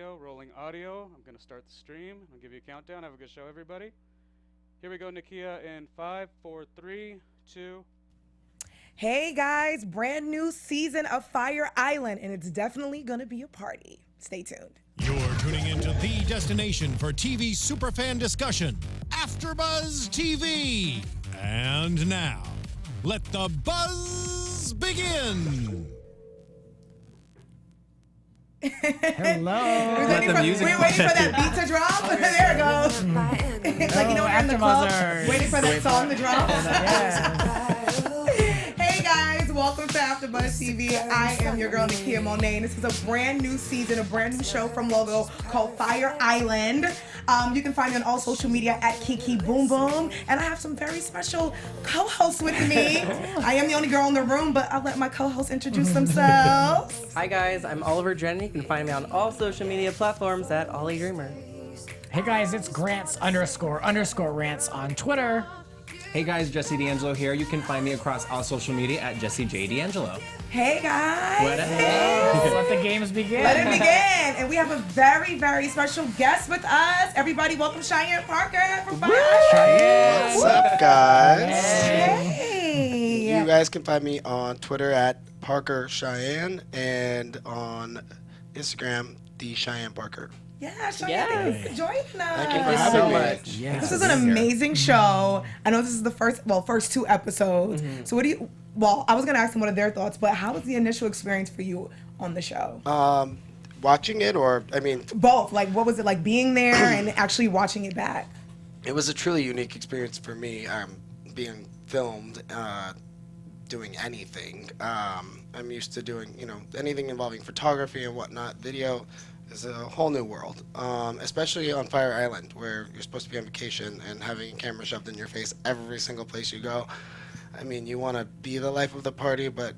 video, rolling audio. I'm going to start the stream. I'll give you a countdown. Have a good show, everybody. Here we go, Nakia, in 5, 4, 3, 2. Hey guys, brand new season of Fire Island, and it's definitely gonna be a party. Stay tuned. You're tuning into the destination for TV superfan discussion, AfterBuzz TV. And now, let the buzz begin. Hello. We're waiting for that beat to drop. There it goes. Like, you know, we're in the club, waiting for that song to drop. Hey guys, welcome to AfterBuzz TV. I am your girl Nakia Monet. This is a brand new season, a brand new show from Logo called Fire Island. You can find me on all social media at Kiki Boom Boom, and I have some very special co-hosts with me. I am the only girl in the room, but I'll let my co-hosts introduce themselves. Hi guys, I'm Oliver Drennan. You can find me on all social media platforms at Ollie Dreamer. Hey guys, it's Grants__Rants on Twitter. Hey guys, Jesse D'Angelo here. You can find me across all social media at Jesse J. D'Angelo. Hey guys. What up? Let the games begin. Let it begin. And we have a very, very special guest with us. Everybody, welcome Cheyenne Parker from Fire Island. What's up, guys? Hey. You guys can find me on Twitter at Parker Cheyenne and on Instagram, the Cheyenne Parker. Yeah, Cheyenne, thank you for joining us. Thank you for Thank you having so me. much. Yes. This is an amazing show. I know this is the first two episodes. So what do you, well, I was going to ask them what are their thoughts, but how was the initial experience for you on the show? Watching it, or, I mean, Both. Like, what was it like being there and actually watching it back? it was a truly unique experience for me, being filmed, doing anything. I'm used to doing, anything involving photography and whatnot. Video is a whole new world, especially on Fire Island, where you're supposed to be on vacation and having a camera shoved in your face every single place you go. I mean, you want to be the life of the party, but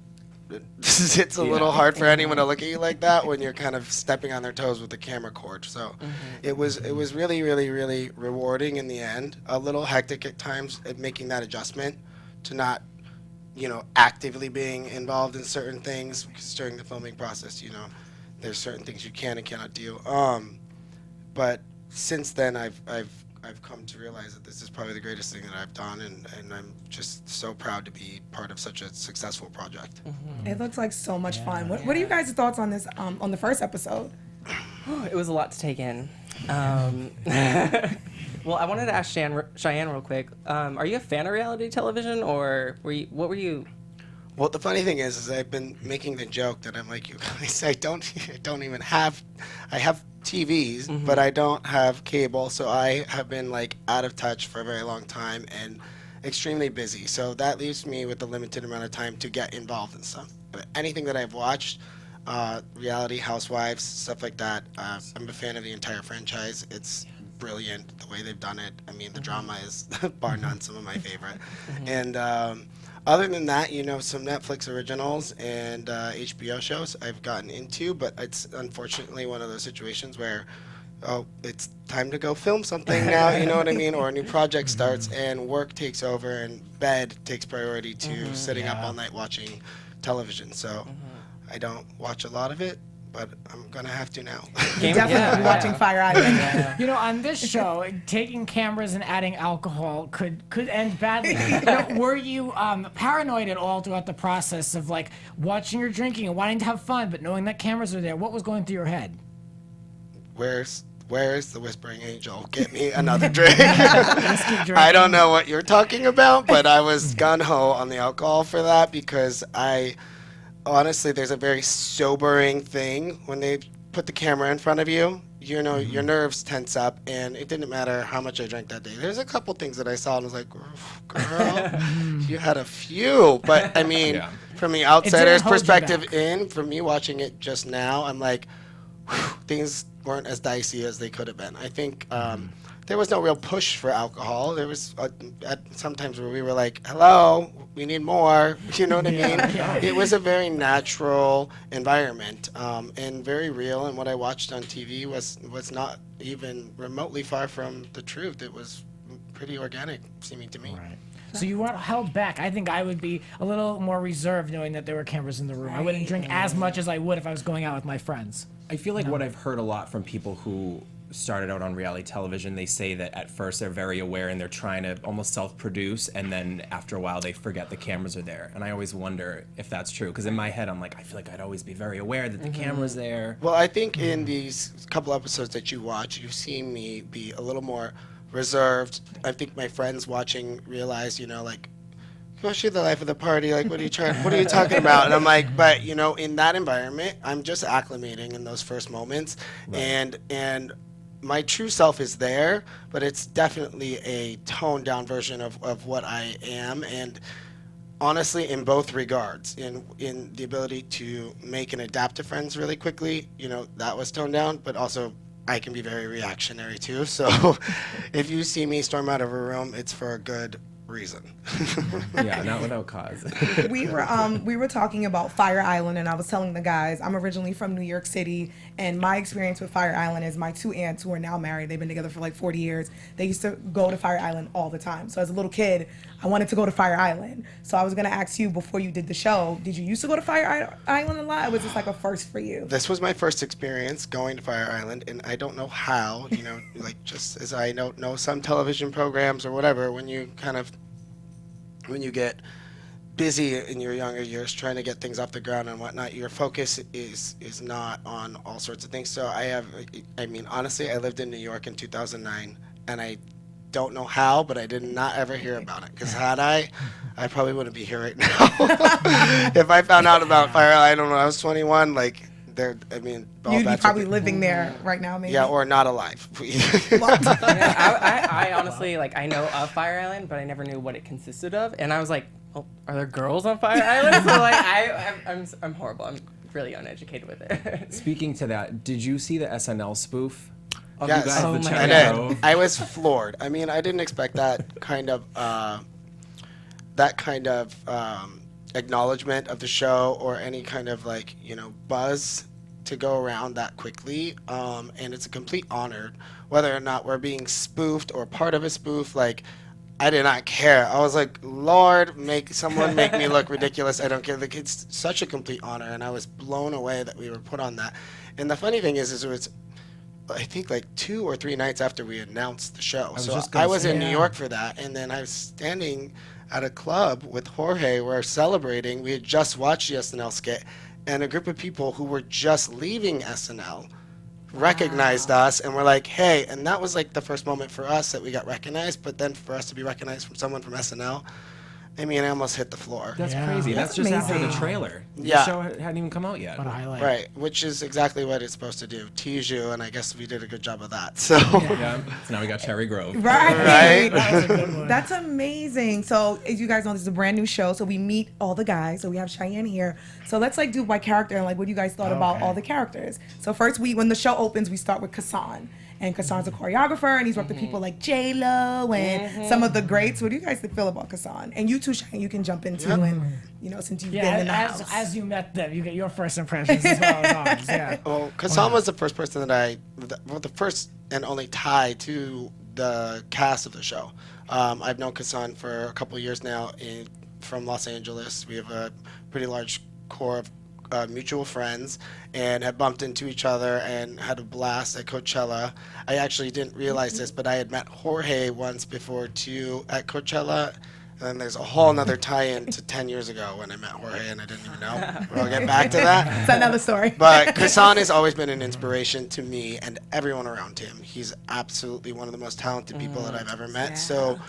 it's a little hard for anyone to look at you like that when you're kind of stepping on their toes with the camera cord. So it was really, really, really rewarding in the end. A little hectic at times at making that adjustment to not, actively being involved in certain things, because during the filming process, there's certain things you can and cannot do. But since then, I've come to realize that this is probably the greatest thing that I've done, and I'm just so proud to be part of such a successful project. It looks like so much fun. What are you guys' thoughts on this, on the first episode? It was a lot to take in. Well, I wanted to ask Cheyenne real quick. Are you a fan of reality television, or what were you? Well, the funny thing is I've been making the joke that I'm like, you guys, I don't even have, I have TVs, but I don't have cable, so I have been like out of touch for a very long time and extremely busy. So that leaves me with a limited amount of time to get involved in stuff. But anything that I've watched, reality, Housewives, stuff like that, I'm a fan of the entire franchise. It's brilliant the way they've done it. I mean, the drama is bar none some of my favorite. And other than that, some Netflix originals and HBO shows I've gotten into, but it's unfortunately one of those situations where, it's time to go film something now, you know what I mean? Or a new project starts and work takes over and bed takes priority to sitting up all night watching television. So I don't watch a lot of it, but I'm going to have to now. Definitely watching Fire Island. On this show, taking cameras and adding alcohol could end badly. Were you paranoid at all throughout the process of like watching or drinking and wanting to have fun, but knowing that cameras are there? What was going through your head? Where's the Whispering Angel? Get me another drink. I don't know what you're talking about, but I was gung-ho on the alcohol for that because honestly, there's a very sobering thing when they put the camera in front of you. Your nerves tense up, and it didn't matter how much I drank that day. There's a couple things that I saw and was like, girl, you had a few. But, I mean, from the outsider's perspective from me watching it just now, I'm like, things weren't as dicey as they could have been. I think there was no real push for alcohol. There was at sometimes where we were like, hello, we need more. You know what I mean? It was a very natural environment and very real. And what I watched on TV was not even remotely far from the truth. It was pretty organic, seeming to me. Right. So you weren't held back. I think I would be a little more reserved knowing that there were cameras in the room. I wouldn't drink as much as I would if I was going out with my friends. I feel like what I've heard a lot from people who started out on reality television, they say that at first they're very aware and they're trying to almost self-produce, and then after a while they forget the cameras are there. And I always wonder if that's true, because in my head I'm like, I feel like I'd always be very aware that the camera's there. Well, I think in these couple episodes that you watch, you've seen me be a little more reserved. I think my friends watching realize, like, go shoot the life of the party. Like, what are you talking about? And I'm like, but in that environment, I'm just acclimating in those first moments, and my true self is there, but it's definitely a toned down version of what I am. And honestly, in both regards, in the ability to make and adapt to friends really quickly, that was toned down, but also I can be very reactionary too. So if you see me storm out of a room, it's for a good reason. Yeah, not without cause. We were talking about Fire Island, and I was telling the guys I'm originally from New York City, and my experience with Fire Island is my two aunts who are now married. They've been together for like 40 years. They used to go to Fire Island all the time. So as a little kid, I wanted to go to Fire Island. So I was gonna ask you before you did the show, did you used to go to Fire Island a lot? Or was this like a first for you? This was my first experience going to Fire Island, and I don't know how, like just as I know some television programs or whatever, when you get busy in your younger years trying to get things off the ground and whatnot, your focus is not on all sorts of things. So honestly, I lived in New York in 2009, and I don't know how, but I did not ever hear about it, because had I probably wouldn't be here right now. If I found out about Fire Island when I was 21, all You'd be bets probably would living there right now, maybe. yeah, or not alive. I honestly, I know of Fire Island, but I never knew what it consisted of. And I was like, oh, are there girls on Fire Island? So I'm horrible. I'm really uneducated with it. Speaking to that, did you see the SNL spoof? Of Yes, you guys, Oh the my Cherry I Grove? did. I was floored. I didn't expect that kind of acknowledgement of the show, or any kind of buzz to go around that quickly. And it's a complete honor, whether or not we're being spoofed or part of a spoof. I did not care. I was like, Lord, make me look ridiculous. I don't care. It's such a complete honor, and I was blown away that we were put on that. And the funny thing is it was, I think, 2 or 3 nights after we announced the show. I was in New York for that, and then I was standing at a club with Jorge. We're celebrating. We had just watched the SNL skit, and a group of people who were just leaving SNL recognized us, and were like, hey, and that was the first moment for us that we got recognized. But then for us to be recognized from someone from SNL, I almost hit the floor. That's crazy. That's That's just after the amazing. trailer. Yeah. The show hadn't even come out yet. What a highlight. Right, which is exactly what it's supposed to do, tease you, and I guess we did a good job of that. So Yeah. So now we got Cherry Grove. Right. That was a good one. That's amazing. So as you guys know, this is a brand new show, so we meet all the guys. So we have Cheyenne here. So let's do by character and what you guys thought about all the characters. So first, when the show opens, we start with Kassan. And Kassan's a choreographer, and he's worked with people like J-Lo and some of the greats. What do you guys think about Kassan? And you too, Cheyenne, you can jump into and since you've been in the house. As you met them, you get your first impressions as well as ours. Yeah. Well, Kassan was the first person that the first and only tie to the cast of the show. I've known Kassan for a couple of years now from Los Angeles. We have a pretty large core of mutual friends, and had bumped into each other and had a blast at Coachella. I actually didn't realize this, but I had met Jorge once before too at Coachella. And then there's a whole nother tie-in to 10 years ago when I met Jorge, and I didn't even know. We'll get back to that. It's another story. But Kassan has always been an inspiration to me and everyone around him. He's absolutely one of the most talented people that I've ever met. Yeah. So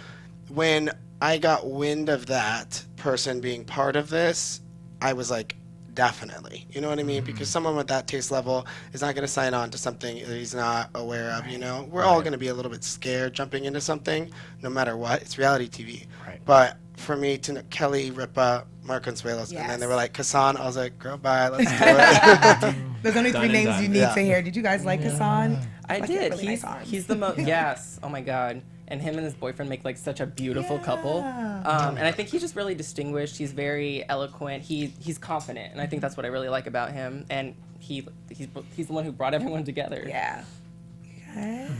when I got wind of that person being part of this, I was like, definitely. You know what I mean? Because someone with that taste level is not going to sign on to something that he's not aware of, We're all going to be a little bit scared jumping into something, no matter what. It's reality TV. Right. But for me to know Kelly, Ripa, Mark Consuelos, and then they were like, Kassan, I was like, girl, bye, let's do it. There's only Done three and names done. you need Yeah. to hear. Did you guys like Kassan? I Like, he had did. really nice arms. He's the most. Yes. Oh my God. And him and his boyfriend make such a beautiful couple. And I think he's just really distinguished. He's very eloquent. He's confident, and I think that's what I really like about him. And he's the one who brought everyone together. Yeah. Yes.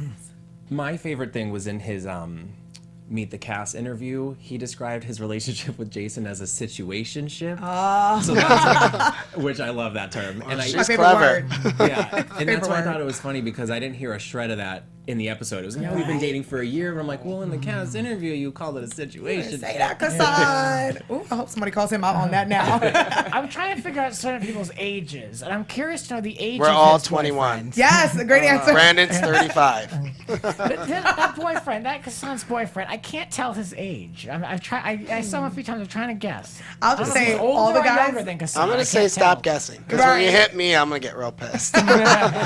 My favorite thing was in his Meet the Cast interview, he described his relationship with Jason as a situationship. So that's which I love that term. And she's My favorite clever. word. yeah, and that's why I word. thought it was funny because I didn't hear a shred of that in the episode. It was, yeah, we've been dating for a year. But I'm like, well, in the Cast interview, you called it a situation. Say that, Kassan. Ooh, I hope somebody calls him out on that now. I'm trying to figure out certain people's ages, and I'm curious to know the age We're of all his 21. boyfriends. Yes, a great answer. Brandon's 35. That boyfriend, that Kassan's boyfriend, I can't tell his age. I saw him a few times. I'm trying to guess. I'll just say Older all the or guys. younger than Kassan? I'm I gonna say can't stop tell. guessing, because when Right. you hit me, I'm gonna get real pissed.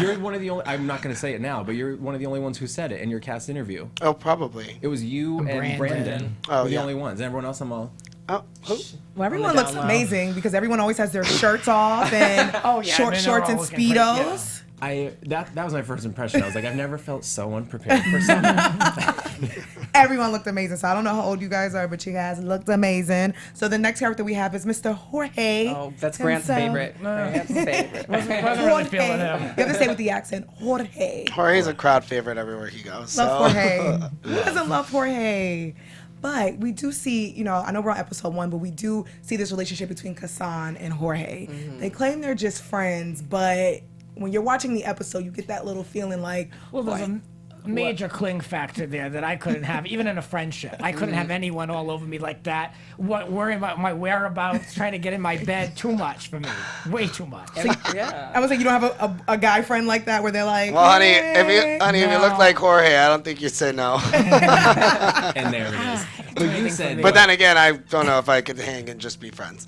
You're one of the only. I'm not going to say it now, but you're one of the only ones who said it in your Cast interview. Oh, probably. It was you and Brandon. Brandon. Oh, were the yeah. only ones. Everyone else, I'm all. Oh, who? Well, everyone down looks low. amazing because everyone always has their shirts off and Oh, yeah, short they're shorts all and looking great, speedos. That was my first impression. I was like, I've never felt so unprepared for something. Everyone looked amazing. So I don't know how old you guys are, but you guys looked amazing. So the next character we have is Mr. Jorge. Oh, that's Grant's himself. favorite. Grant's favorite. Wasn't really feeling Jorge. him. You have to say with the accent, Jorge. Jorge's a crowd favorite everywhere he goes. Love So. Jorge. Who doesn't love Jorge? But we do see, I know we're on episode 1, but we do see this relationship between Kassan and Jorge. They claim they're just friends, but when you're watching the episode, you get that little feeling like, Well, there's what? a major cling factor there that I couldn't have, even in a friendship. I couldn't have anyone all over me like that, worrying about my whereabouts, trying to get in my bed. Too much for me. Way too much. Yeah. I was like, you don't have a guy friend like that where they're like, Well, honey, "Yay." if you look like Jorge, I don't think you'd say no. And there it is. But you said. But then again, I don't know if I could hang and just be friends.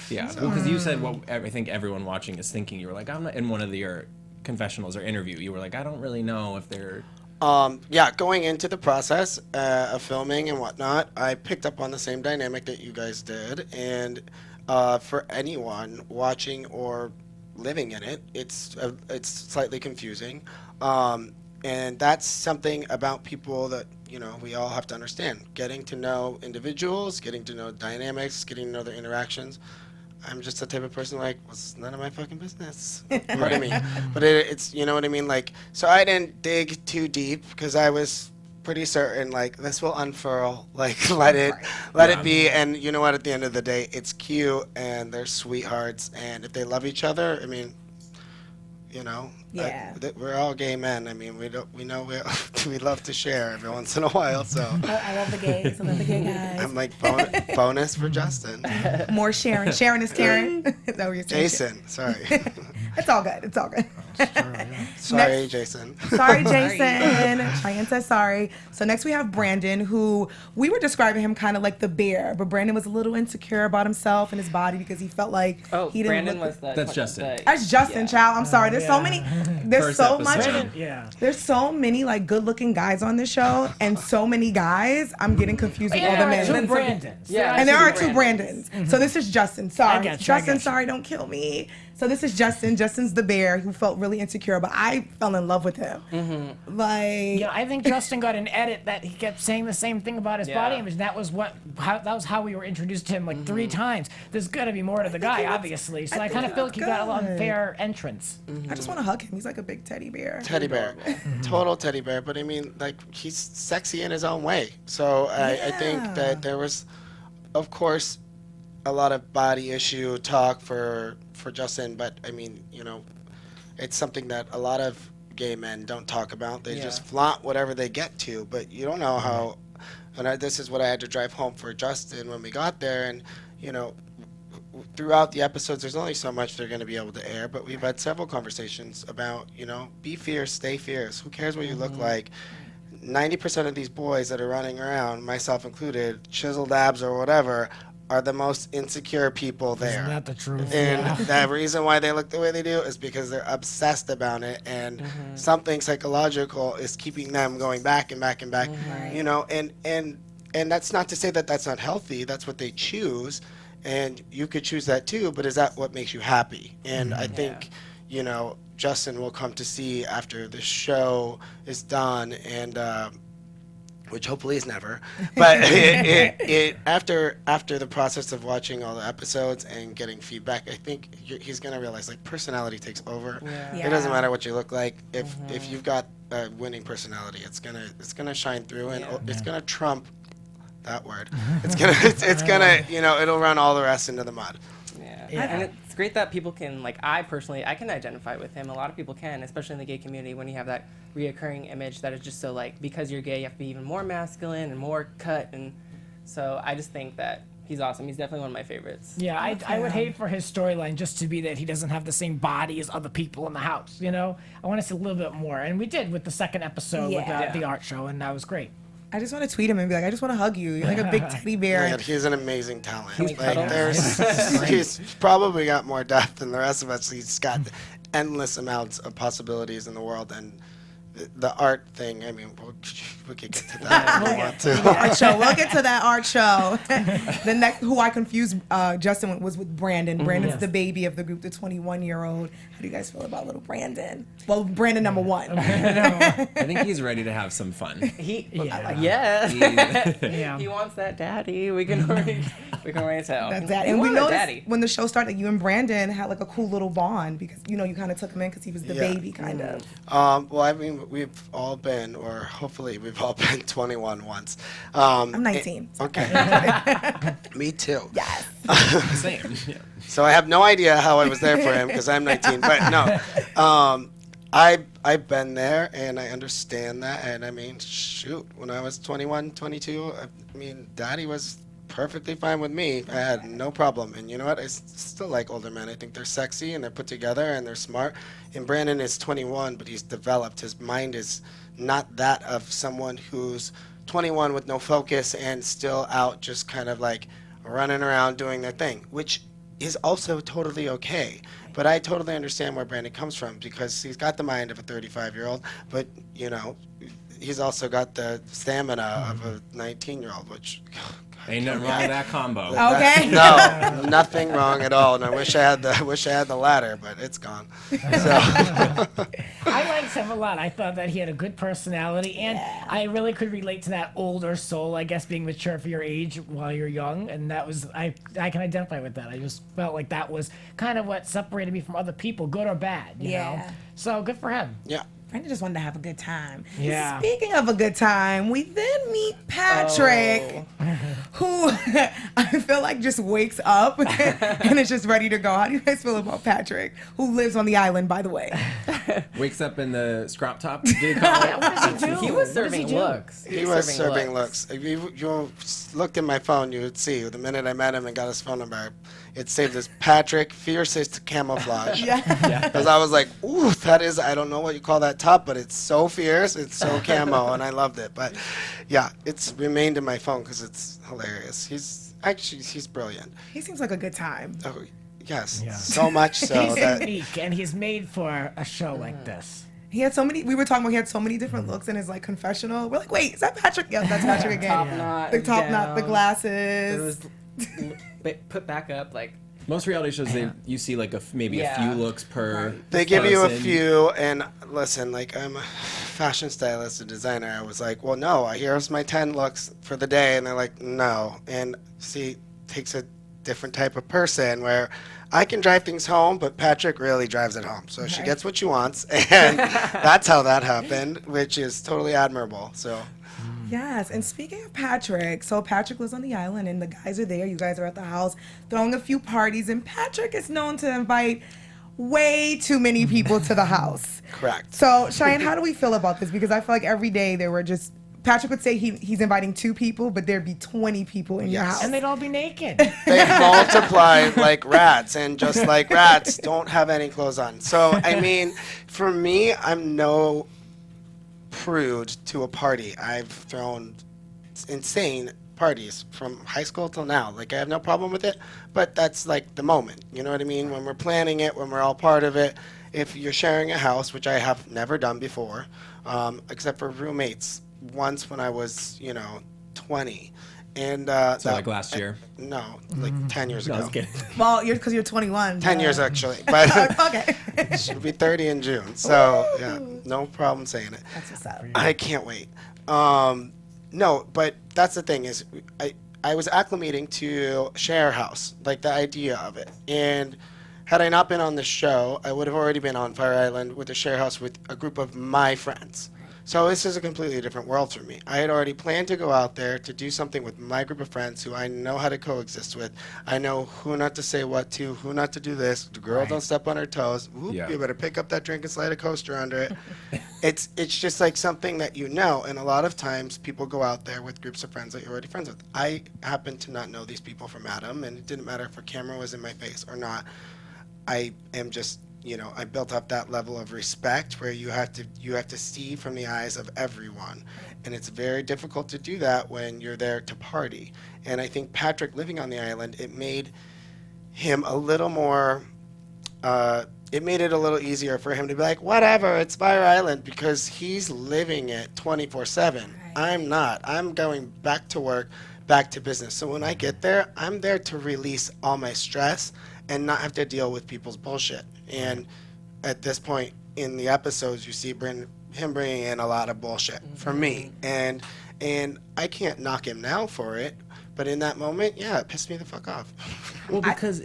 Yeah, because you said what I think everyone watching is thinking. You were like, I'm not in one of your confessionals or interview. You were like, I don't really know if they're. Yeah, going into the process of filming and whatnot, I picked up on the same dynamic that you guys did. And for anyone watching or living in it, it's slightly confusing. And that's something about people that, we all have to understand. Getting to know individuals, getting to know dynamics, getting to know their interactions. I'm just the type of person like, well, it's none of my fucking business. You know what I mean? But it's, you know what I mean? Like, so I didn't dig too deep because I was pretty certain, like, this will unfurl. Like, let it be. And you know what? At the end of the day, it's cute and they're sweethearts. And if they love each other, I mean, Yeah. we're all gay men. I mean, we know we love to share every once in a while. So I love the gays. I love the gay guys. I'm like bonus for Justin, More sharing. Sharing is caring. Is that what you're saying? Jason. Sorry, It's all good. It's all good. sorry, Jason. Sorry, Jason. Cheyenne says sorry. So next we have Brandon, who we were describing him kind of like the bear, but Brandon was a little insecure about himself and his body because he felt like Oh, he didn't Brandon look. was the. That's Justin. That's Justin, yeah. child. I'm sorry. There's so many. There's First so much. episode. Yeah. There's so many like good-looking guys on this show, and so many guys. I'm getting confused with all the There are men. two Brandons. Yeah. And there are two Brandons. Brandons. So this is Justin. Sorry. get you, I Justin, get you. sorry, don't kill me. So this is Justin. Justin's the bear who felt really insecure, but I fell in love with him. Like, Yeah, I think Justin got an edit that he kept saying the same thing about his body Yeah. image. That was how we were introduced to him like 3 times. There's got to be more to the guy, obviously. So I kind of feel like he got an unfair entrance. I just want to hug him. He's like a big teddy bear. Teddy bear, total teddy bear. But I mean, like, he's sexy in his own way. So I think that there was, of course, a lot of body issue talk for Justin. But I mean, it's something that a lot of gay men don't talk about. They just flaunt whatever they get to. But you don't know how. And this is what I had to drive home for Justin when we got there. And throughout the episodes, there's only so much they're going to be able to air, but we've had several conversations about, be fierce, stay fierce. Who cares what you look like? 90% of these boys that are running around, myself included, chiseled abs or whatever, are the most insecure people there. Isn't that the truth? And the reason why they look the way they do is because they're obsessed about it, and something psychological is keeping them going back and back and back. And that's not to say that that's not healthy. That's what they choose, and you could choose that too. But is that what makes you happy? And I think, Justin will come to see after the show is done, and which hopefully is never. But after the process of watching all the episodes and getting feedback, I think he's gonna realize, like, personality takes over. It doesn't matter what you look like. If you've got a winning personality, it's gonna shine through, and it's gonna trump that word. It's gonna, it'll run all the rest into the mud. Yeah. And it's great that people can, like, I can identify with him. A lot of people can, especially in the gay community, when you have that reoccurring image that is just so, like, because you're gay, you have to be even more masculine and more cut. And so I just think that he's awesome. He's definitely one of my favorites. Yeah, I would hate for his storyline just to be that he doesn't have the same body as other people in the house, you know? I want to see a little bit more. And we did with the second episode with the art show, and that was great. I just want to tweet him and be like, I just want to hug you. You're like a big teddy bear. Man, he's an amazing talent. Can we cuddle? He's probably got more depth than the rest of us. He's got endless amounts of possibilities in the world, and the art thing, I mean, we could get to that if we want to. Art show. We'll get to that art show. The next, who I confused Justin was with Brandon. Brandon's the baby of the group, the 21-year-old. How do you guys feel about little Brandon? Well, Brandon number one. I think he's ready to have some fun. Yeah. He wants that daddy. We can already tell. That's that. He And we wanted a noticed daddy. when the show started, you and Brandon had like a cool little bond because you kind of took him in because he was the baby, kind of. Well, I mean, we've all been, or hopefully we've all been 21 once. I'm 19. Okay. Me too. Yes. Same. Yeah. So I have no idea how I was there for him because I'm 19. But no, I've been there and I understand that. And I mean, shoot, when I was 21, 22, I mean, Daddy was perfectly fine with me. I had no problem. And you know what? I still like older men. I think they're sexy and they're put together and they're smart. And Brandon is 21, but he's developed. His mind is not that of someone who's 21 with no focus and still out just kind of like running around doing their thing, which is also totally okay. But I totally understand where Brandon comes from because he's got the mind of a 35-year-old, but, he's also got the stamina of a 19-year-old, which... Ain't nothing wrong with that combo. Okay. No, nothing wrong at all. And I wish I had the latter, but it's gone. So. I liked him a lot. I thought that he had a good personality, and I really could relate to that older soul, I guess, being mature for your age while you're young. And that was, I can identify with that. I just felt like that was kind of what separated me from other people, good or bad, you know? So good for him. Yeah. Brandon just wanted to have a good time. Yeah. Speaking of a good time, we then meet Patrick, who I feel like just wakes up and is just ready to go. How do you guys feel about Patrick, who lives on the island, by the way? Wakes up in the scrap top. Did he call it? What does he do? He was serving looks. He was serving looks. If you looked at my phone, you would see the minute I met him and got his phone number, it saved as Patrick Fiercest Camouflage. Because I was like, ooh, that is, I don't know what you call that top, but it's so fierce, it's so camo, and I loved it. But yeah, it's remained in my phone because it's hilarious. He's brilliant. He seems like a good time. Oh, yes, so much so He's that unique, and he's made for a show like this. He had so many. We were talking about he had so many different looks in his like confessional. We're like, wait, is that Patrick? Yeah, that's Patrick again. Top knot. The top knot, the down. glasses. It was put back up like. Most reality shows, you see like maybe a few looks per. they give you a person. few, and listen, like I'm a fashion stylist and designer. I was like, well, no, here's my 10 looks for the day, and they're like, no. And see, takes a different type of person where I can drive things home, but Patrick really drives it home. So she gets what she wants, and that's how that happened, which is totally admirable. So. Yes, and speaking of Patrick, so Patrick lives on the island and the guys are there. You guys are at the house throwing a few parties, and Patrick is known to invite way too many people to the house. Correct. So, Cheyenne, how do we feel about this? Because I feel like every day there were just, Patrick would say he's inviting 2 people, but there'd be 20 people in your house. And they'd all be naked. They multiply like rats, and just like rats, don't have any clothes on. So, I mean, for me, I'm no prude to a party. I've thrown insane parties from high school till now. Like, I have no problem with it, but that's like the moment. You know what I mean? When we're planning it, when we're all part of it. If you're sharing a house, which I have never done before, except for roommates, once when I was, 20. And So like last year. No, like 10 years No, I ago. was kidding. Well, because you're 21. 10 years actually, but Okay. she'll be 30 in June. So yeah, no problem saying it. That's what's up. I can't wait. No, but that's the thing is, I was acclimating to share house, like the idea of it. And had I not been on the show, I would have already been on Fire Island with a share house with a group of my friends. So this is a completely different world for me. I had already planned to go out there to do something with my group of friends who I know how to coexist with. I know who not to say what to, who not to do this. The girl don't step on her toes. Whoop, Yeah. you better pick up that drink and slide a coaster under it. It's just like something that you know. And a lot of times people go out there with groups of friends that you're already friends with. I happen to not know these people from Adam, and it didn't matter if a camera was in my face or not. I am just, I built up that level of respect where you have to see from the eyes of everyone, and it's very difficult to do that when you're there to party. And I think Patrick living on the island, it made him a little more. It made it a little easier for him to be like, whatever, it's Fire Island, because he's living it 24/7. I'm not. I'm going back to work, back to business. So when I get there, I'm there to release all my stress and not have to deal with people's bullshit. And at this point in the episodes, you see him bringing in a lot of bullshit for me. And I can't knock him now for it. But in that moment, yeah, it pissed me the fuck off. Well, because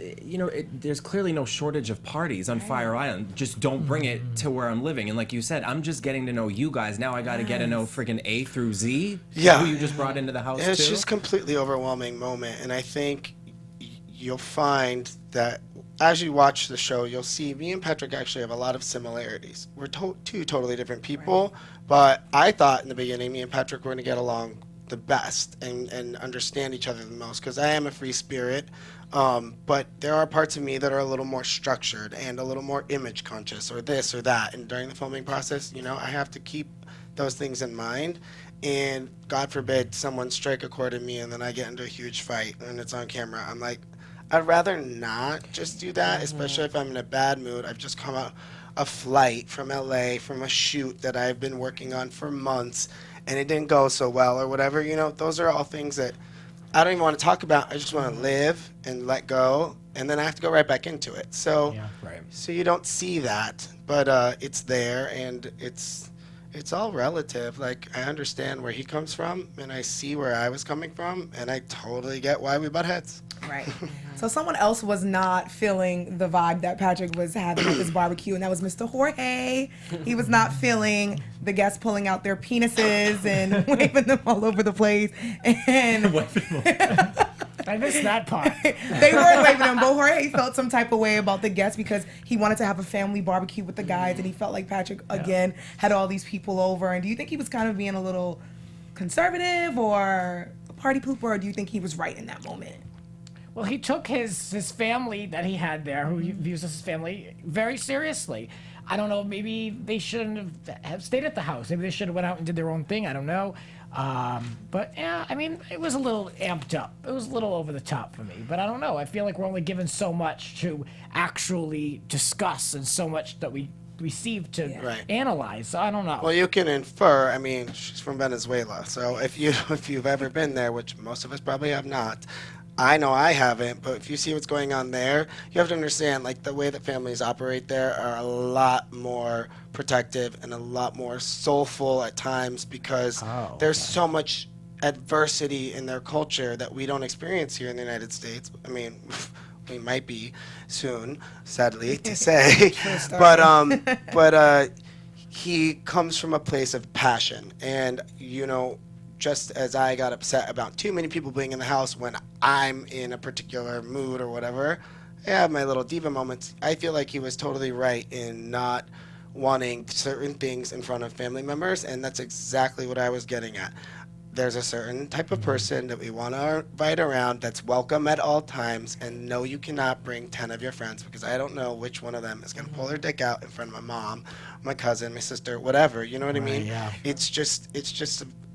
there's clearly no shortage of parties on Fire Island. Just don't bring it to where I'm living. And like you said, I'm just getting to know you guys. Now I got to get to know freaking A through Z. Yeah. Who you just brought into the house It's too. just completely overwhelming moment. And I think you'll find that as you watch the show, you'll see me and Patrick actually have a lot of similarities. We're two totally different people, but I thought in the beginning me and Patrick were going to get along the best and understand each other the most, because I am a free spirit, but there are parts of me that are a little more structured and a little more image conscious or this or that, and during the filming process, I have to keep those things in mind. And God forbid someone strike a chord in me and then I get into a huge fight and it's on camera. I'm like, I'd rather not just do that, especially if I'm in a bad mood. I've just come out a flight from LA from a shoot that I've been working on for months, and it didn't go so well or whatever. Those are all things that I don't even want to talk about. I just want to live and let go, and then I have to go right back into it. So, so you don't see that, but it's there, and it's all relative. Like, I understand where he comes from, and I see where I was coming from, and I totally get why we butt heads. Right. So someone else was not feeling the vibe that Patrick was having at this barbecue, and that was Mr. Jorge. He was not feeling the guests pulling out their penises and waving them all over the place. And I missed that part. they weren't waving them, but Jorge felt some type of way about the guests because he wanted to have a family barbecue with the guys, and he felt like Patrick, again, had all these people over. And do you think he was kind of being a little conservative or a party pooper, or do you think he was right in that moment? Well, he took his family that he had there, who he views as his family, very seriously. I don't know, maybe they shouldn't have stayed at the house. Maybe they should have went out and did their own thing. I don't know. But yeah, I mean, it was a little amped up. It was a little over the top for me. But I don't know. I feel like we're only given so much to actually discuss and so much that we receive to analyze. So I don't know. Well, you can infer. I mean, she's from Venezuela, so if you've ever been there, which most of us probably have not. I know I haven't, but if you see what's going on there, you have to understand, like, the way that families operate there are a lot more protective and a lot more soulful at times, because there's so much adversity in their culture that we don't experience here in the United States. I mean, we might be soon, sadly to say, but he comes from a place of passion, and just as I got upset about too many people being in the house when I'm in a particular mood or whatever, I have my little diva moments. I feel like he was totally right in not wanting certain things in front of family members, and that's exactly what I was getting at. There's a certain type of person that we want to invite around that's welcome at all times, and no, you cannot bring 10 of your friends, because I don't know which one of them is going to pull their dick out in front of my mom, my cousin, my sister, whatever. You know what I mean? Yeah. It's just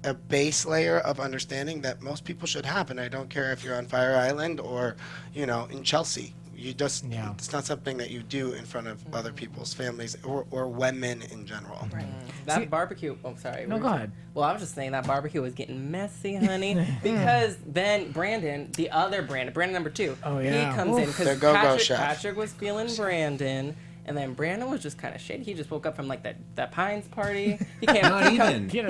a base layer of understanding that most people should have, and I don't care if you're on Fire Island or, in Chelsea. You just, it's not something that you do in front of other people's families or women in general. Right. That barbecue, sorry. No, go ahead. Well, I was just saying that barbecue was getting messy, honey, because then Brandon, the other Brandon number 2, he comes in because Patrick was feeling Brandon. And then Brandon was just kind of shady. He just woke up from like that Pines party. He came. He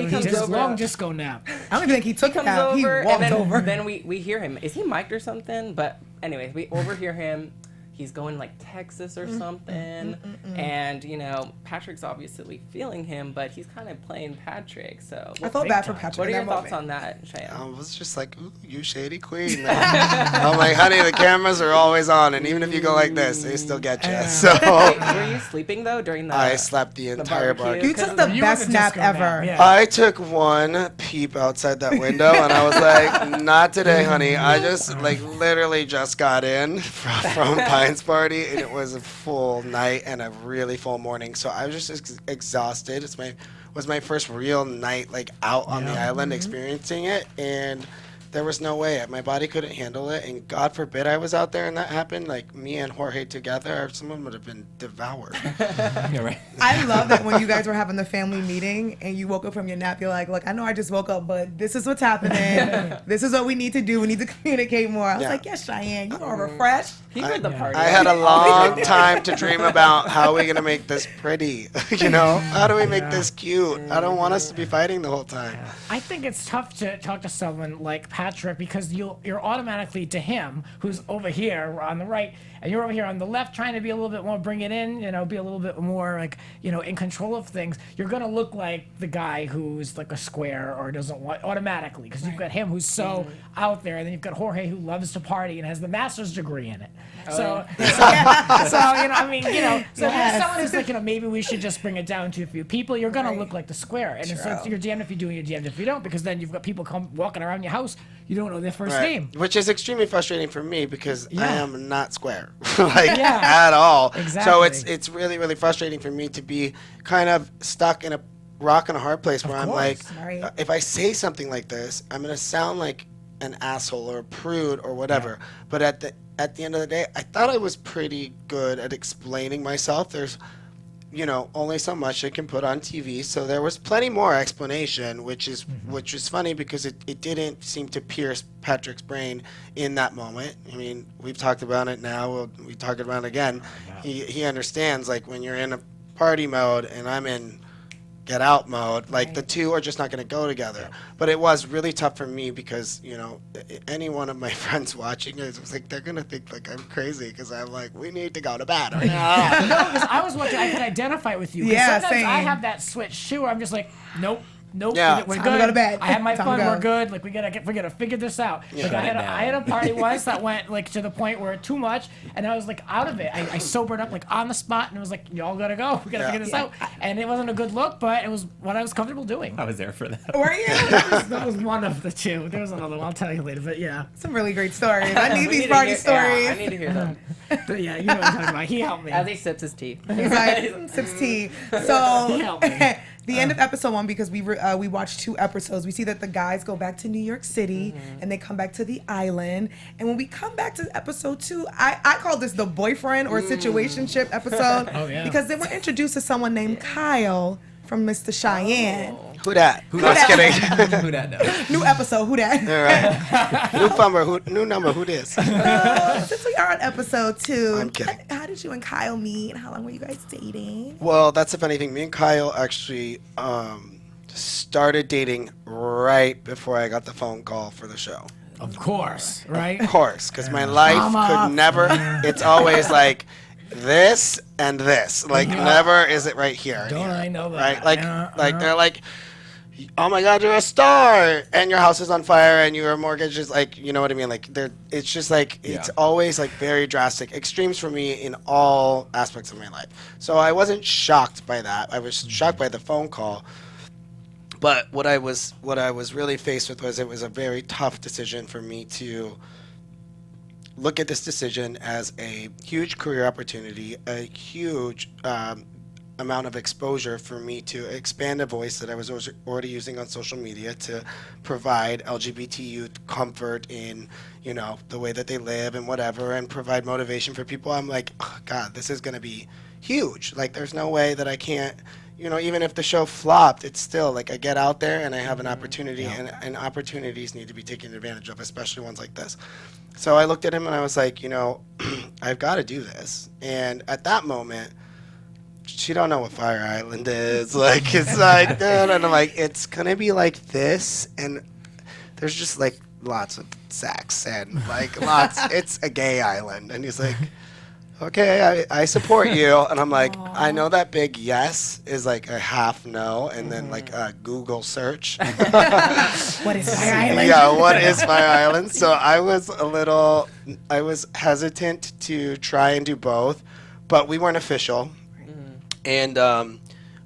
comes over. Long disco nap. I don't even think he took a nap. He walked and then, over. Then we hear him. Is he mic'd or something? But anyways, we overhear him. he's going like Texas or something. And, you know, Patrick's obviously feeling him, but he's kind of playing Patrick. So I felt bad for Patrick. what are in your that thoughts moment. on that, Cheyenne? I was just like, ooh, you shady queen. I'm like, honey, the cameras are always on, and even if you go like this, they still get you. So Were you sleeping though during the I slept the entire barbecue? You barbecue. took the You best were the nap disco ever. nap, yeah. I took one peep outside that window, and I was like, not today, honey. I just, like, literally just got in from Pine's party, and it was a full night and a really full morning. So I was just exhausted. Was my first real night, like, out on the island experiencing it, and there was no way. My body couldn't handle it, and God forbid I was out there and that happened. Like, me and Jorge together, someone would have been devoured. Yeah, right. I love that when you guys were having the family meeting and you woke up from your nap, you're like, look, I know I just woke up, but this is what's happening. This is what we need to do. We need to communicate more. I was Yeah. like, yes, Cheyenne, you are refreshed. He made the party. I had a long time to dream about how are we gonna make this pretty, you know? How do we make this cute? I don't want us to be fighting the whole time. I think it's tough to talk to someone like Patrick because you're automatically to him, who's over here on the right, and you're over here on the left, trying to be a little bit more, bring it in, you know, be a little bit more like, you know, in control of things. You're gonna look like the guy who's like a square or doesn't want automatically because you've got him who's so out there, and then you've got Jorge who loves to party and has the master's degree in it. So you know, I mean, you know, so if Yes. someone is like, you know, maybe we should just bring it down to a few people, you're gonna look like the square, and so you're damned if you do and you're damned if you don't, because then you've got people come walking around your house, you don't know their first name. Which is extremely frustrating for me because I Yeah. am not square, like Yeah. at all. So Exactly. it's really really frustrating for me to be kind of stuck in a rock and a hard place where I'm like, course, right. if I say something like this, I'm gonna sound like an asshole or a prude or whatever. But at the end of the day, I thought I was pretty good at explaining myself. There's only so much I can put on TV. So there was plenty more explanation, which is funny because it didn't seem to pierce Patrick's brain in that moment. I mean, we've talked about it now. We talk about it again. He understands, like, when you're in a party mode and I'm in get out mode, like the two are just not going to go together. But it was really tough for me because any one of my friends watching it was like, they're going to think like I'm crazy because I'm like, we need to go to bed. No, because I was watching, I could identify with you. 'Cause Yeah, sometimes I same. have that switch too, where I'm just like, nope, Yeah. we're Time good. to go to bed. I had my Time fun, to go. we're good. Like we gotta figure this out. Like I had a party once that went like to the point where too much, and I was like out of it. I sobered up like on the spot, and it was like, y'all gotta go. We gotta figure this out. And it wasn't a good look, but it was what I was comfortable doing. I was there for that. Were you? That was one of the two. There was another one. I'll tell you later. But yeah, Some really great stories. I need We these need to party hear- stories. Yeah, I need to hear them. but yeah, you know what I'm talking about. He helped me. As he sips his tea. He's like, sips tea. So, Help me. the end of episode 1, because we watched 2 episodes, we see that the guys go back to New York City and they come back to the island. And when we come back to episode 2, I call this the boyfriend or situationship episode yeah. because they were introduced to someone named Kyle from Mr. Cheyenne. Who that? Who Just dat? kidding. Who that? No. New episode, who that? All right. New number. Who this? Since we are on episode 2, I'm kidding. how did you and Kyle meet? How long were you guys dating? Well, that's the funny thing. Me and Kyle actually started dating right before I got the phone call for the show. Of course, right? Of course, because my life Drama. could never. It's always like this and this. Like never is it right here. Don't here, I know that? Right? Like Yeah, they're like, oh my God, you're a star, and your house is on fire, and your mortgage is like, you know what I mean? Like it's just like it's always like very drastic extremes for me in all aspects of my life. So I wasn't shocked by that. I was shocked by the phone call. But what I was really faced with was it was a very tough decision for me to look at this decision as a huge career opportunity, a huge amount of exposure for me to expand a voice that I was already using on social media to provide LGBT youth comfort in, the way that they live and whatever, and provide motivation for people. I'm like, oh, God, this is going to be huge. Like, there's no way that I can't, even if the show flopped, it's still like I get out there and I have an opportunity, and opportunities need to be taken advantage of, especially ones like this. So I looked at him and I was like, I've got to do this. And at that moment, she don't know what Fire Island is. Like, it's like, and I'm like, it's going to be like this. And there's just like lots of sex and like lots. It's a gay island. And he's like, okay, I support you. And I'm like, I know that big yes is like a half no, and then like a Google search. What is Fire Island? Yeah, what is Fire Island? So I was hesitant to try and do both, but we weren't official, and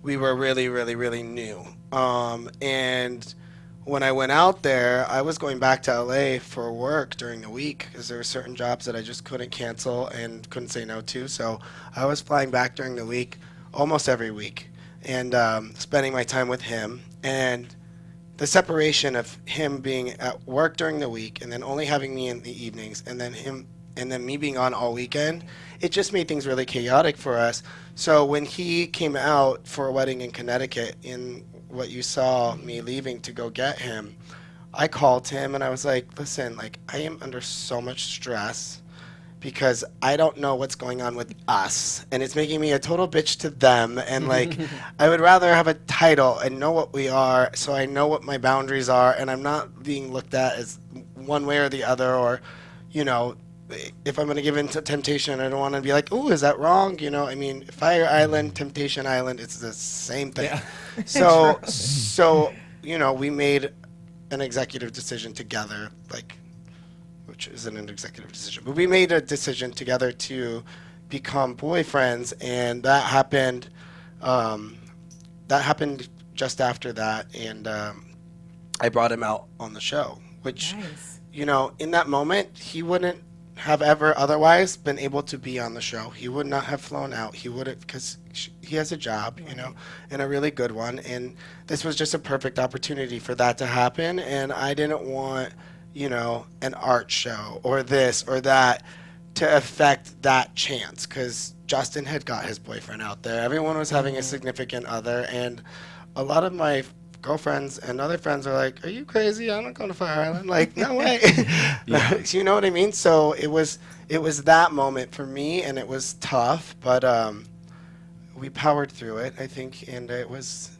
we were really, really, really new. And when I went out there, I was going back to LA for work during the week because there were certain jobs that I just couldn't cancel and couldn't say no to. So I was flying back during the week almost every week and spending my time with him. And the separation of him being at work during the week and then only having me in the evenings and then me being on all weekend, it just made things really chaotic for us. So when he came out for a wedding in Connecticut, in what you saw me leaving to go get him, I called him and I was like, listen, like, I am under so much stress because I don't know what's going on with us, and it's making me a total bitch to them, and like I would rather have a title and know what we are so I know what my boundaries are, and I'm not being looked at as one way or the other, or if I'm going to give in to temptation, I don't want to be like, oh, is that wrong? I mean, Fire Island, Temptation Island, it's the same thing. Yeah. So, we made an executive decision together, which isn't an executive decision, but we made a decision together to become boyfriends, and that happened just after that, and I brought him out on the show, which, Nice. In that moment, he wouldn't have ever otherwise been able to be on the show. He would not have flown out. He would have, because he has a job, and a really good one. And this was just a perfect opportunity for that to happen. And I didn't want, an art show or this or that to affect that chance, because Justin had got his boyfriend out there. Everyone was having a significant other. And a lot of my girlfriends and other friends are like, are you crazy? I'm not going to Fire Island. Like, no way. You know what I mean? So it was that moment for me, and it was tough, but we powered through it, I think, and it was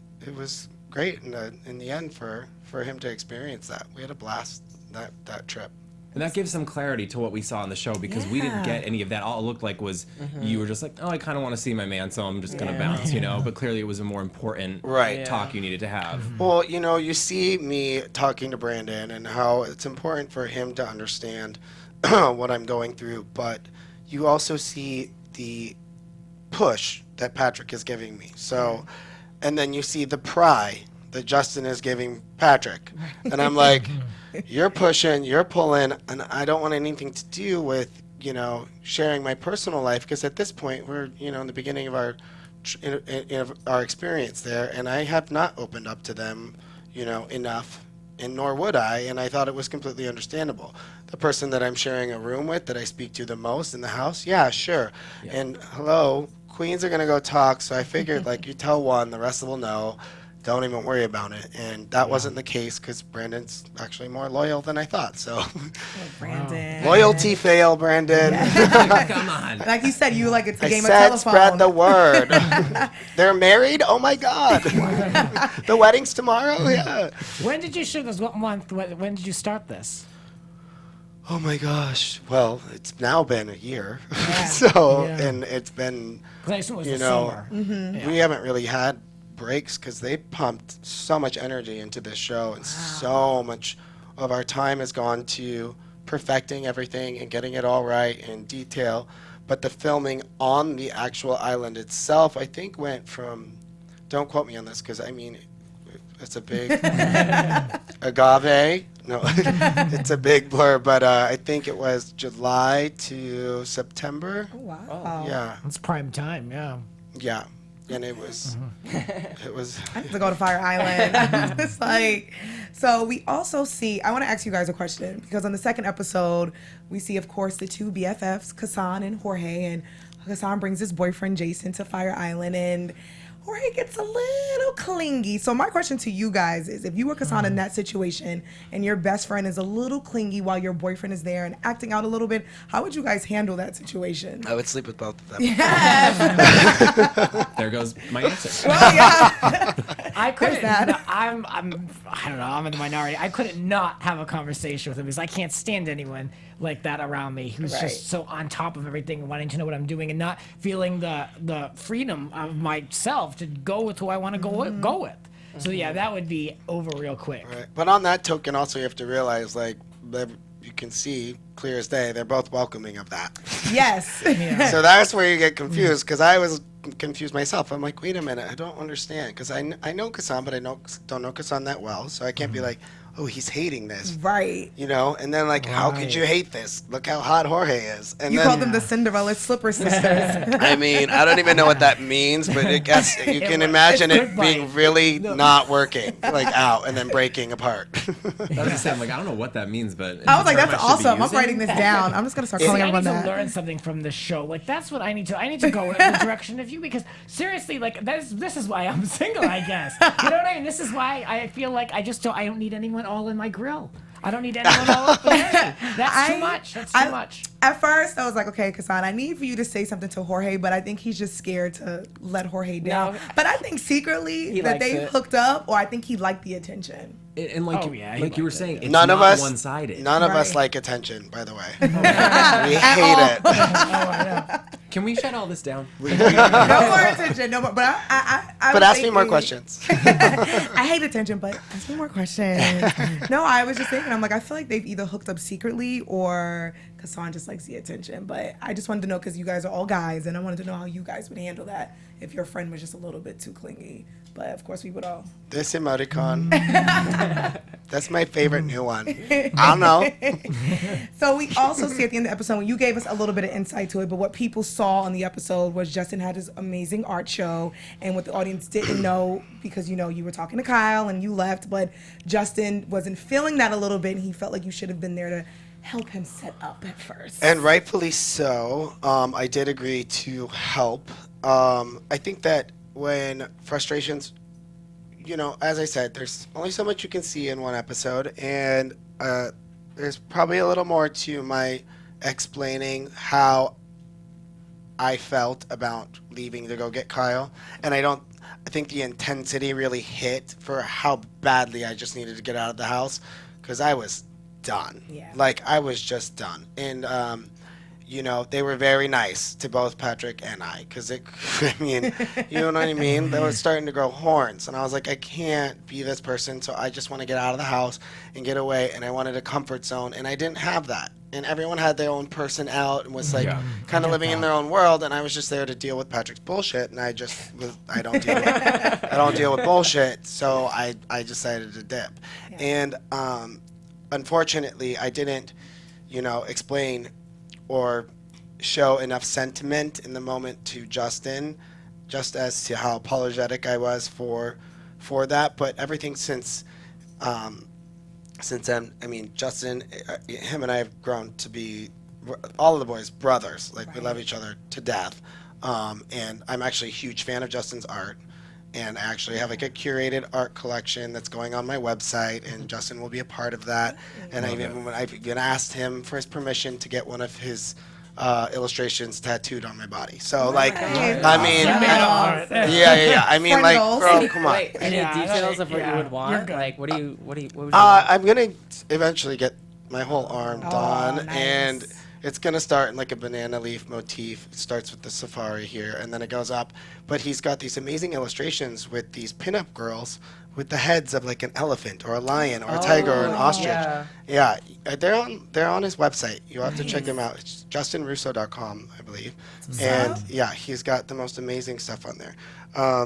great in the end for him to experience that. We had a blast that trip. And that gives some clarity to what we saw on the show, because we didn't get any of that. All it looked like was you were just like, oh, I kind of want to see my man, so I'm just going to bounce, But clearly it was a more important talk you needed to have. Well, you see me talking to Brandon and how it's important for him to understand what I'm going through, but you also see the push that Patrick is giving me. So, and then you see the pry that Justin is giving Patrick. And I'm like, you're pushing, you're pulling, and I don't want anything to do with, sharing my personal life, because at this point we're, in the beginning of our experience there, and I have not opened up to them, enough, and nor would I, and I thought it was completely understandable. The person that I'm sharing a room with, that I speak to the most in the house, yeah, sure. Yeah. And hello, queens are going to go talk, so I figured, you tell one, the rest will know. Don't even worry about it. And that wasn't the case, because Brandon's actually more loyal than I thought. So, Brandon. Loyalty fail, Brandon. Yeah. Come on. Like you said, it's a game of said, telephone. spread the word. They're married? Oh my God. The wedding's tomorrow? Yeah. When did you shoot this? What month? When did you start this? Oh my gosh. Well, it's now been a year. Yeah. And it's been, 'Cause I assume it was the summer. we haven't really had breaks, because they pumped so much energy into this show, and so much of our time has gone to perfecting everything and getting it all right in detail. But the filming on the actual island itself, I think, went from, don't quote me on this, because it's a big agave. No, it's a big blur, but I think it was July to September. Oh, wow. Yeah. It's prime time, yeah. Yeah. And it was, I have to go to Fire Island. It's so we also see, I want to ask you guys a question, because on the second episode, we see, of course, the two BFFs, Kasan and Jorge, and Kasan brings his boyfriend, Jason, to Fire Island, and Jorge gets a little clingy. So my question to you guys is, if you were Kasan in that situation and your best friend is a little clingy while your boyfriend is there and acting out a little bit, how would you guys handle that situation? I would sleep with both of them. Yes. There goes my answer. Well, yeah. I couldn't. that. No, I don't know. I'm in the minority. I couldn't not have a conversation with him because I can't stand anyone like that around me who's Right. just so on top of everything and wanting to know what I'm doing and not feeling the freedom of myself to go with who I want to go with. So yeah, that would be over real quick. Right. But on that token, also you have to realize, like, you can see clear as day, they're both welcoming of that. Yes. So that's where you get confused, because I was confused myself. I'm like, wait a minute, I don't understand, because I know Kassan, but I don't know Kassan that well, so I can't be like, oh, he's hating this, Right. you know? And then like, how could you hate this? Look how hot Jorge is. And You then, called them the Cinderella Slipper Sisters. I mean, I don't even know what that means, but I guess you can imagine It's it good being bite. really not working, like out, and then breaking apart. I was just saying, like, I don't know what that means, but I was like, term that's I should be awesome. I'm using? writing this down. I'm just gonna start See, calling I need everyone to that. learn something from this show. Like that's what I need to. I need to go in the direction of you because seriously, like this is why I'm single. I guess you know what I mean. This is why I feel like I don't need anyone all in my grill. I don't need anyone all up in there. That's too much. That's too much. At first, I was like, okay, Kassan, I need for you to say something to Jorge, but I think he's just scared to let Jorge down. No. But I think secretly He that likes they it. hooked up, or I think he liked the attention. And like, Oh, yeah, he like you were liked it. saying, it's None not of us, one-sided. none of us Right. like attention, by the way. We hate it. Can we shut all this down? No more attention, no more. But I But was ask me more thinking- questions. I hate attention, but ask me more questions. No, I was just thinking, I'm like, I feel like they've either hooked up secretly or Kassan just likes the attention. But I just wanted to know because you guys are all guys, and I wanted to know how you guys would handle that if your friend was just a little bit too clingy. But of course, we would all. This emoticon. That's my favorite new one. I don't know. So we also see at the end of the episode, when you gave us a little bit of insight to it, but what people saw on the episode was Justin had his amazing art show, and what the audience didn't know, because you were talking to Kyle and you left, but Justin wasn't feeling that a little bit, and he felt like you should have been there to help him set up at first. And rightfully so. I did agree to help. I think that when frustrations, as I said, there's only so much you can see in one episode, and there's probably a little more to my explaining how I felt about leaving to go get Kyle. And I think the intensity really hit for how badly I just needed to get out of the house, because I was done. Yeah. Like, I was just done. And, they were very nice to both Patrick and I, because you know what I mean? They were starting to grow horns. And I was like, I can't be this person, so I just want to get out of the house and get away. And I wanted a comfort zone, and I didn't have that. And everyone had their own person out and was like kind of living in their own world, and I was just there to deal with Patrick's bullshit, and I don't deal with bullshit, so I decided to dip. And unfortunately, I didn't, explain or show enough sentiment in the moment to Justin, just as to how apologetic I was for that. But everything since then, I mean, Justin, him and I have grown to be, all of the boys, brothers. Like, we love each other to death. And I'm actually a huge fan of Justin's art. And I actually have like a curated art collection that's going on my website, and Justin will be a part of that. And I've even asked him for his permission to get one of his illustrations tattooed on my body. So like, I mean, yeah. I mean, Friend like, goals. bro, come on. Wait, any Yeah, details of what yeah, you would you're want? good. Like, what would you want? I'm gonna eventually get my whole arm done, nice. and it's gonna start in like a banana leaf motif. It starts with the safari here, and then it goes up. But he's got these amazing illustrations with these pinup girls with the heads of like an elephant or a lion or a tiger or an ostrich. Yeah, they're on his website. You have to check them out. It's justinrusso.com, I believe. And yeah, he's got the most amazing stuff on there.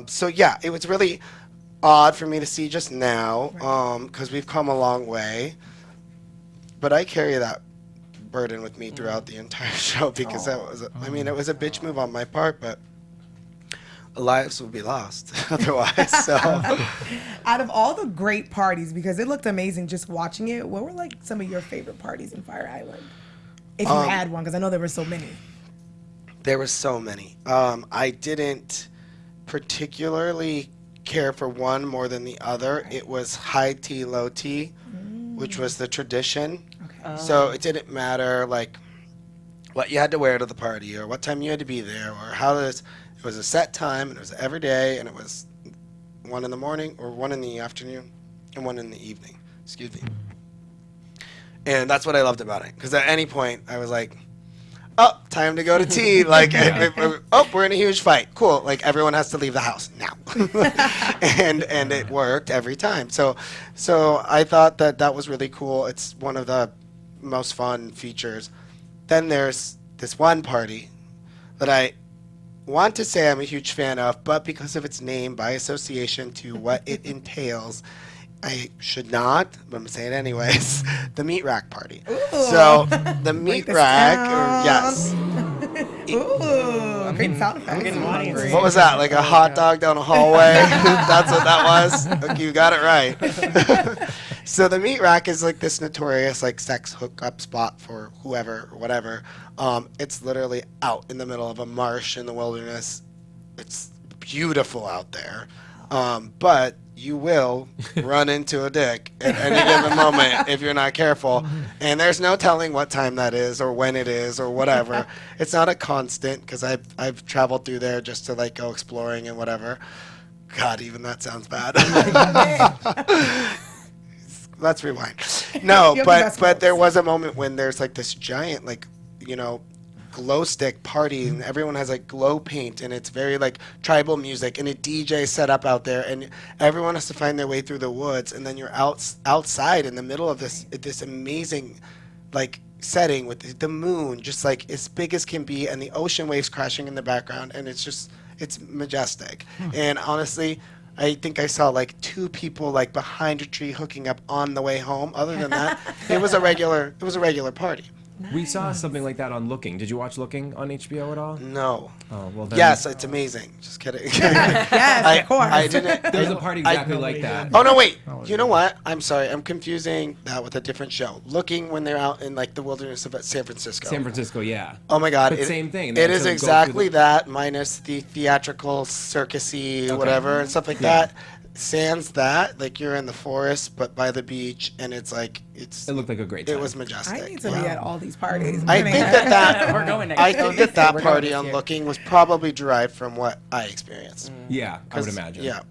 So yeah, it was really odd for me to see just now, because we've come a long way. But I carry that burden with me throughout the entire show, because that was, it was a bitch move on my part, but lives would be lost otherwise. So Out of all the great parties, because it looked amazing just watching it, what were like some of your favorite parties in Fire Island? If you had one, because I know there were so many. there were so many. I didn't particularly care for one more than the other. It was high tea, low tea, which was the tradition. So it didn't matter like what you had to wear to the party or what time you had to be there or how this. It was a set time and it was every day and it was one in the morning, or one in the afternoon, and one in the evening. Excuse me. And that's what I loved about it, because at any point I was like, oh, time to go to tea. Like, oh, we're in a huge fight. Cool. Like, everyone has to leave the house now. and it worked every time. So I thought that was really cool. It's one of the most fun features. Then there's this one party that I want to say I'm a huge fan of, but because of its name, by association to what it entails, I should not, but I'm going to say it anyways. The meat rack party. Ooh. So the meat this rack, down. yes. Ooh, big sound I'm effects. getting hungry. What was that? Like a hot dog down a hallway? That's what that was? Okay, you got it right. So the meat rack is like this notorious like sex hookup spot for whoever or whatever. It's literally out in the middle of a marsh in the wilderness. It's beautiful out there. But you will run into a dick at any given moment if you're not careful. And there's no telling what time that is or when it is or whatever. It's not a constant, because I've traveled through there just to like go exploring and whatever. God, even that sounds bad. Let's rewind. No, You have the but best there quotes. was a moment when there's like this giant like, glow stick party, and everyone has like glow paint, and it's very like tribal music, and a DJ set up out there, and everyone has to find their way through the woods, and then you're outside in the middle of this amazing like setting with the moon just like as big as can be, and the ocean waves crashing in the background, and it's majestic. And honestly, I think I saw like 2 people like behind a tree hooking up on the way home. Other than that, it was a regular party. We saw something like that on Looking. Did you watch Looking on HBO at all? No. Oh, well then. Yes, it's amazing. Just kidding. Yes, of course. I didn't. There's a party exactly like that. Oh no, wait. You know what? I'm sorry. I'm confusing that with a different show. Looking when they're out in like the wilderness of San Francisco. San Francisco, yeah. Oh my God. But same thing. It They is sort of go exactly through the- that, minus the theatrical, circusy, whatever, and stuff like that. Sans that, like you're in the forest, but by the beach, and it's like It looked like a great time. it was majestic. I need to be at all these parties. I think that We're going next. I think that We're going party this on year. Looking was probably derived from what I experienced. Yeah, I would 'Cause- imagine. Yeah.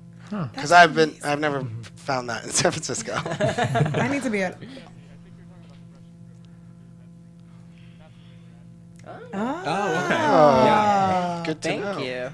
Because I've never found that in San Francisco. I need to be at. Oh, okay. Oh. Yeah. Good to Thank know. you.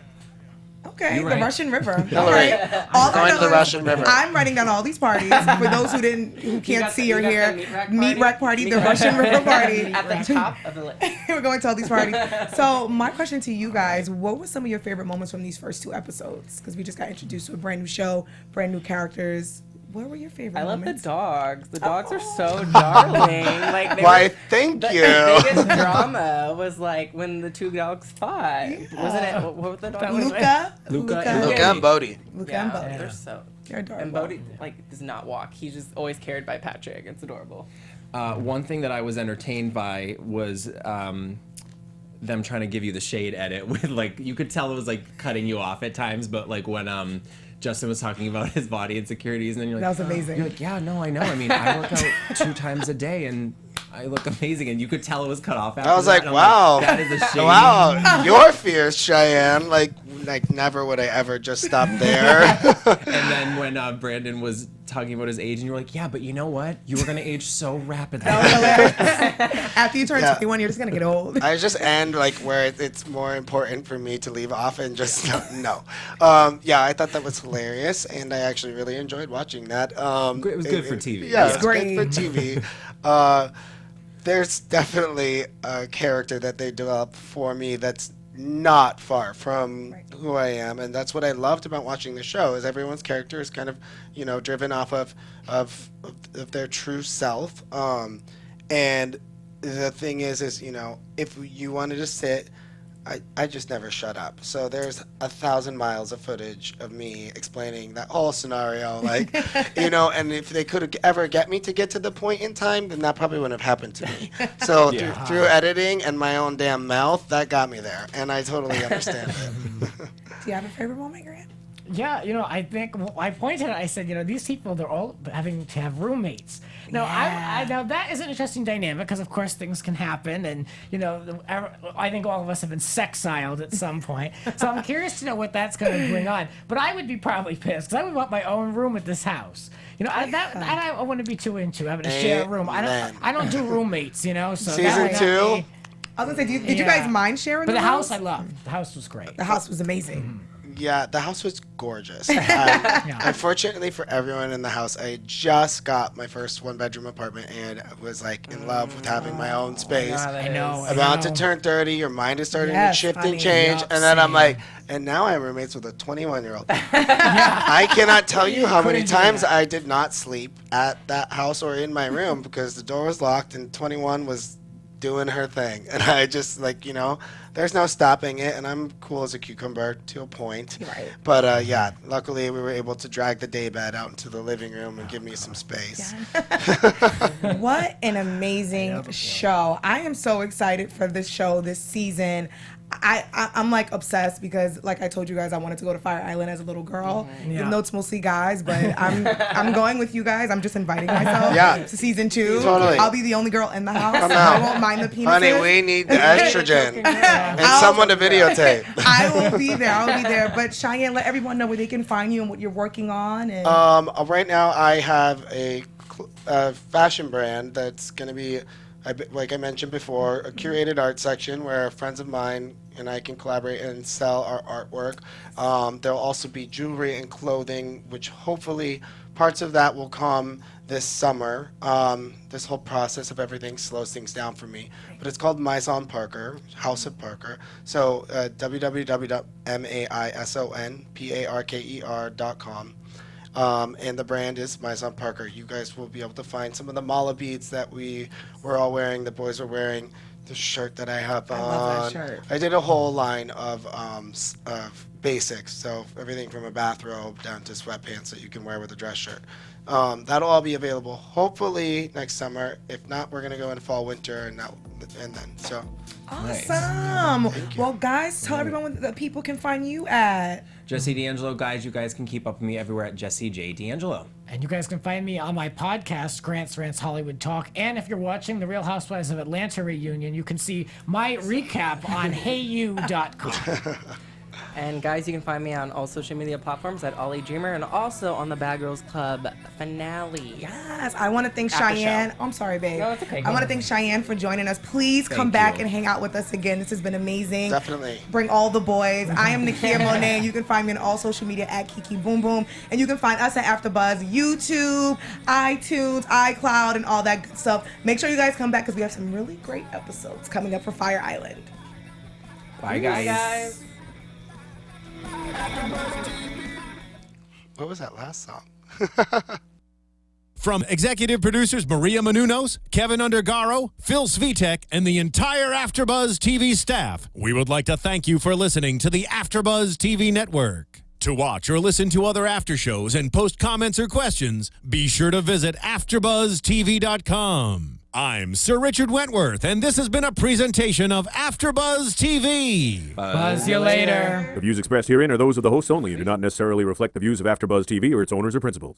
Okay, You're the right. Russian River. All All right. right. All I Going to know the is Russian River. I'm writing down all these parties for those who can't got see the- or you got the hear. meat rack Meat party? rack party, Meat the rack Russian River party. At the top of the list. We're going to all these parties. So my question to you guys: what were some of your favorite moments from these first 2 episodes? Because we just got introduced to a brand new show, brand new characters. What were your favorite I love the moments? dogs. The dogs are so darling. Like they Why, were, thank the, you. The biggest drama was like when the 2 dogs fought. Wasn't it? What was the dog? Luca. Luca Luca and Bodhi. Luca Yeah, and Bodhi. they're so. They're adorable. And Bodhi like does not walk. He's just always carried by Patrick. It's adorable. One thing that I was entertained by was them trying to give you the shade edit with like you could tell it was like cutting you off at times, but like when Justin was talking about his body insecurities, and then you're like, That was amazing. You're like, yeah, no, I know. I mean, I work out 2 times a day, and I look amazing, and you could tell it was cut off. After I was that, like, and I'm wow. that is a shade. Wow, you're fierce, Cheyenne. Like never would I ever just stop there. And then when Brandon was talking about his age, and you were like, yeah, but you know what? You were gonna age so rapidly. That was hilarious. After you turn Yeah. 21, you're just gonna get old. I just end like where it's more important for me to leave off and just no. Yeah, I thought that was hilarious, and I actually really enjoyed watching that. It was good for TV. Yeah, It's it's great for TV. There's definitely a character that they developed for me that's not far from who I am, and that's what I loved about watching the show. Is everyone's character is kind of driven off of their true self. And the thing is if you wanted to sit, I just never shut up. So there's 1,000 miles of footage of me explaining that whole scenario, like, and if they could ever get me to get to the point in time, then that probably wouldn't have happened to me. So through editing and my own damn mouth, that got me there, and I totally understand it. Do you have a favorite moment, Grant? Yeah, I think I pointed out. I said, these people, they're all having to have roommates. Now, now that is an interesting dynamic because, of course, things can happen, and I think all of us have been sexiled at some point. So I'm curious to know what that's going to bring on. But I would be probably pissed because I would want my own room at this house. I wouldn't be too into having to share a room. I don't do roommates. So that Season would not 2? be- I was gonna say, did you guys mind sharing? But the rooms? house I loved. The house was great. The house was amazing. Yeah, the house was gorgeous. Unfortunately for everyone in the house, I just got my first one-bedroom apartment and was like in love with having my own space. I know. About to turn 30, your mind is starting Yes, to shift honey. and change, Yup, and then I'm same. like, and now I'm roommates with a 21-year-old. I cannot tell you how many Couldn't do times that. I did not sleep at that house or in my room because the door was locked and 21 was doing her thing, and I just there's no stopping it, and I'm cool as a cucumber to a point. Right. But yeah, luckily we were able to drag the daybed out into the living room and give me some space. What an amazing show. I am so excited for this show this season. I'm like obsessed because, like I told you guys, I wanted to go to Fire Island as a little girl, even though it's mostly guys. But I'm going with you guys. I'm just inviting myself to season 2. Totally. I'll be the only girl in the house. know. I won't mind the penises. Honey, we need the estrogen and someone to videotape. I will be there. I'll be there. But Cheyenne, let everyone know where they can find you and what you're working on. And Right now I have a fashion brand that's going to be, like I mentioned before, a curated art section where friends of mine and I can collaborate and sell our artwork. There'll also be jewelry and clothing, which hopefully parts of that will come this summer. This whole process of everything slows things down for me. But it's called Maison Parker, House of Parker. So www.maisonparker.com. And the brand is Maison Parker. You guys will be able to find some of the mala beads that we were all wearing, the boys were wearing, the shirt that I have on. I love that shirt. I did a whole line of basics, so everything from a bathrobe down to sweatpants that you can wear with a dress shirt. That'll all be available hopefully next summer. If not, we're gonna go in fall, winter, and then so. awesome. Well, guys, tell everyone what the people can find you at. Jesse D'Angelo, guys, you guys can keep up with me everywhere at Jesse J. D'Angelo. And you guys can find me on my podcast, Grant's Rants Hollywood Talk. And if you're watching the Real Housewives of Atlanta reunion, you can see my recap on heyu.com. And guys, you can find me on all social media platforms at Ollie Dreamer and also on the Bad Girls Club finale. Yes, I want to thank After Cheyenne. show. I'm sorry, babe. No, it's okay. I want to thank Cheyenne for joining us. Please come Thank back you. and hang out with us again. This has been amazing. Definitely. Bring all the boys. I am Nakia Monet. You can find me on all social media at Kiki Boom Boom. And you can find us at AfterBuzz, YouTube, iTunes, iCloud, and all that good stuff. Make sure you guys come back because we have some really great episodes coming up for Fire Island. Bye, guys. Guys. What was that last song? From executive producers Maria Menounos, Kevin Undergaro, Phil Svitek, and the entire AfterBuzz TV staff, we would like to thank you for listening to the AfterBuzz TV network. To watch or listen to other after shows and post comments or questions, be sure to visit AfterBuzzTV.com. I'm Sir Richard Wentworth, and this has been a presentation of AfterBuzz TV. Buzz you later. The views expressed herein are those of the hosts only and do not necessarily reflect the views of AfterBuzz TV or its owners or principals.